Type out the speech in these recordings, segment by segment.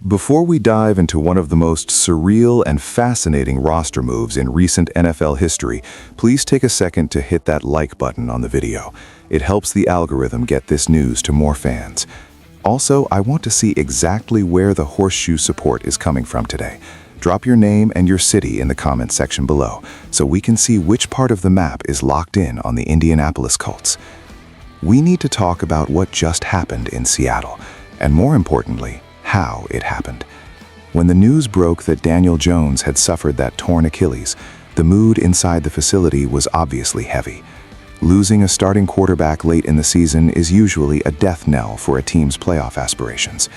Before we dive into one of the most surreal and fascinating roster moves in recent NFL history, please take a second to hit that like button on the video. It helps the algorithm get this news to more fans. Also, I want to see exactly where the horseshoe support is coming from today. Drop your name and your city in the comment section below so we can see which part of the map is locked in on the Indianapolis Colts. We need to talk about what just happened in Seattle, and more importantly, how it happened. When the news broke that Daniel Jones had suffered that torn Achilles, the mood inside the facility was obviously heavy. Losing a starting quarterback late in the season is usually a death knell for a team's playoff aspirations.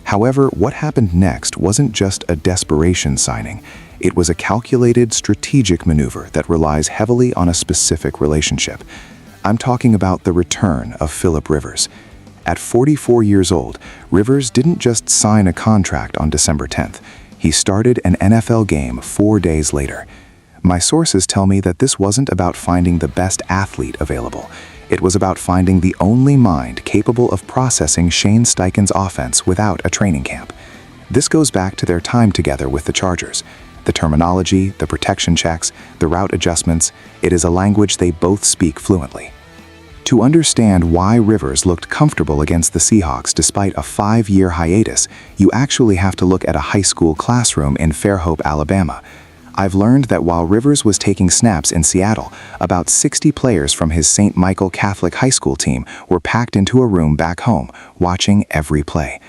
However, what happened next wasn't just a desperation signing. It was a calculated, strategic maneuver that relies heavily on a specific relationship. I'm talking about the return of Philip Rivers. At 44 years old, Rivers didn't just sign a contract on December 10th. He started an NFL game 4 days later. My sources tell me that this wasn't about finding the best athlete available. It was about finding the only mind capable of processing Shane Steichen's offense without a training camp. This goes back to their time together with the Chargers. The terminology, the protection checks, the route adjustments, it is a language they both speak fluently. To understand why Rivers looked comfortable against the Seahawks despite a 5-year hiatus, you actually have to look at a high school classroom in Fairhope, Alabama. I've learned that while Rivers was taking snaps in Seattle, about 60 players from his St. Michael Catholic High School team were packed into a room back home, watching every play.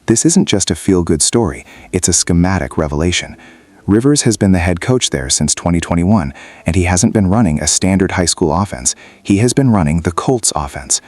This isn't just a feel-good story, it's a schematic revelation. Rivers has been the head coach there since 2021, and he hasn't been running a standard high school offense. He has been running the Colts offense.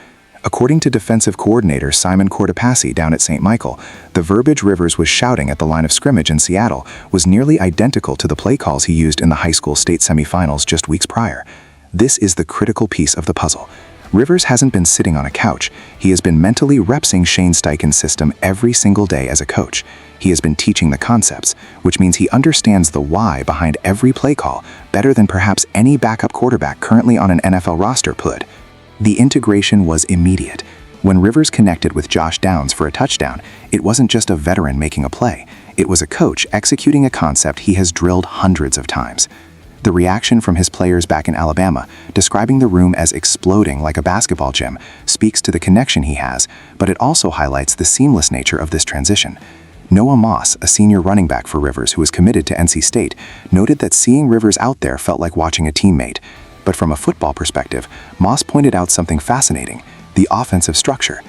According to defensive coordinator Simon Cortopassi down at St. Michael, the verbiage Rivers was shouting at the line of scrimmage in Seattle was nearly identical to the play calls he used in the high school state semifinals just weeks prior. This is the critical piece of the puzzle. Rivers hasn't been sitting on a couch. He has been mentally repsing Shane Steichen's system every single day as a coach. He has been teaching the concepts, which means he understands the why behind every play call better than perhaps any backup quarterback currently on an NFL roster could. The integration was immediate. When Rivers connected with Josh Downs for a touchdown, it wasn't just a veteran making a play. It was a coach executing a concept he has drilled hundreds of times. The reaction from his players back in Alabama, describing the room as exploding like a basketball gym, speaks to the connection he has, but it also highlights the seamless nature of this transition. Noah Moss, a senior running back for Rivers who is committed to NC State, noted that seeing Rivers out there felt like watching a teammate. But from a football perspective, Moss pointed out something fascinating: the offensive structure.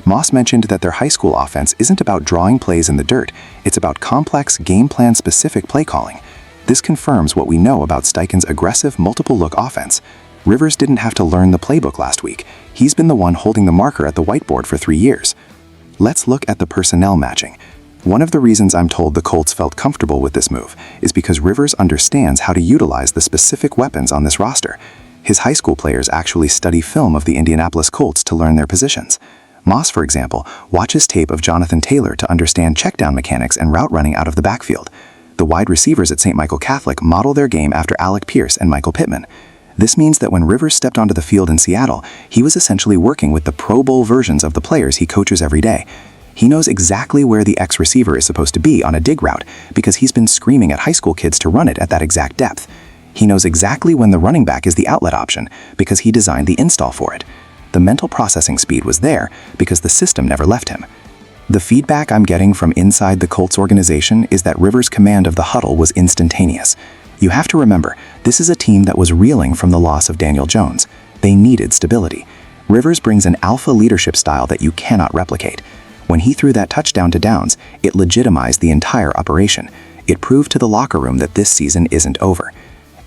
Moss mentioned that their high school offense isn't about drawing plays in the dirt, it's about complex, game plan-specific play calling. This confirms what we know about Steichen's aggressive multiple-look offense. Rivers didn't have to learn the playbook last week. He's been the one holding the marker at the whiteboard for 3 years. Let's look at the personnel matching. One of the reasons I'm told the Colts felt comfortable with this move is because Rivers understands how to utilize the specific weapons on this roster. His high school players actually study film of the Indianapolis Colts to learn their positions. Moss, for example, watches tape of Jonathan Taylor to understand checkdown mechanics and route running out of the backfield. The wide receivers at St. Michael Catholic model their game after Alec Pierce and Michael Pittman. This means that when Rivers stepped onto the field in Seattle, he was essentially working with the Pro Bowl versions of the players he coaches every day. He knows exactly where the X receiver is supposed to be on a dig route because he's been screaming at high school kids to run it at that exact depth. He knows exactly when the running back is the outlet option because he designed the install for it. The mental processing speed was there because the system never left him. The feedback I'm getting from inside the Colts organization is that Rivers' command of the huddle was instantaneous. You have to remember, this is a team that was reeling from the loss of Daniel Jones. They needed stability. Rivers brings an alpha leadership style that you cannot replicate. When he threw that touchdown to Downs, it legitimized the entire operation. It proved to the locker room that this season isn't over.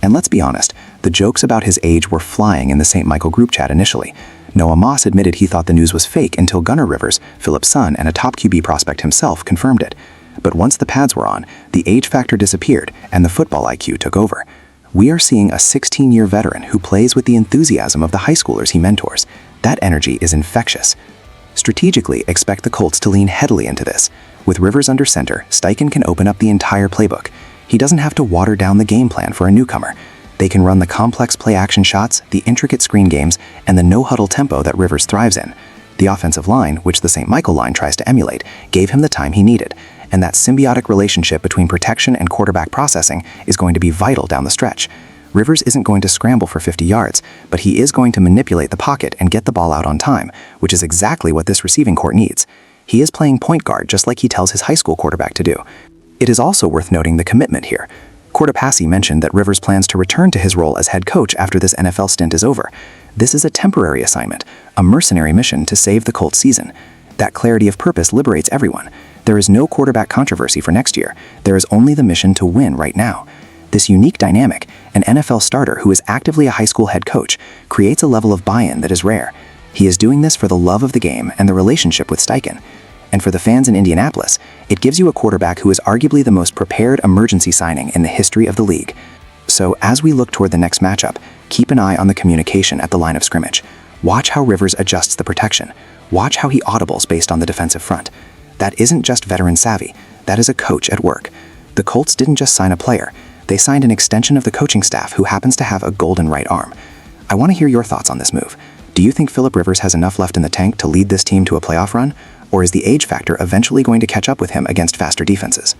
And let's be honest, the jokes about his age were flying in the St. Michael group chat initially. Noah Moss admitted he thought the news was fake until Gunnar Rivers, Philip's son and a top QB prospect himself, confirmed it. But once the pads were on, the age factor disappeared and the football IQ took over. We are seeing a 16-year veteran who plays with the enthusiasm of the high schoolers he mentors. That energy is infectious. Strategically, expect the Colts to lean heavily into this. With Rivers under center, Steichen can open up the entire playbook. He doesn't have to water down the game plan for a newcomer. They can run the complex play-action shots, the intricate screen games, and the no-huddle tempo that Rivers thrives in. The offensive line, which the St. Michael line tries to emulate, gave him the time he needed. and that symbiotic relationship between protection and quarterback processing is going to be vital down the stretch. Rivers isn't going to scramble for 50 yards, but he is going to manipulate the pocket and get the ball out on time, which is exactly what this receiving corps needs. He is playing point guard just like he tells his high school quarterback to do. It is also worth noting the commitment here. Cortopassi mentioned that Rivers plans to return to his role as head coach after this NFL stint is over. This is a temporary assignment, a mercenary mission to save the Colts season. That clarity of purpose liberates everyone. There is no quarterback controversy for next year. There is only the mission to win right now. This unique dynamic, an NFL starter who is actively a high school head coach, creates a level of buy-in that is rare. He is doing this for the love of the game and the relationship with Steichen. And for the fans in Indianapolis, it gives you a quarterback who is arguably the most prepared emergency signing in the history of the league. So as we look toward the next matchup, keep an eye on the communication at the line of scrimmage. Watch how Rivers adjusts the protection. Watch how he audibles based on the defensive front. That isn't just veteran savvy, that is a coach at work. The Colts didn't just sign a player, they signed an extension of the coaching staff who happens to have a golden right arm. I want to hear your thoughts on this move. Do you think Philip Rivers has enough left in the tank to lead this team to a playoff run? Or is the age factor eventually going to catch up with him against faster defenses?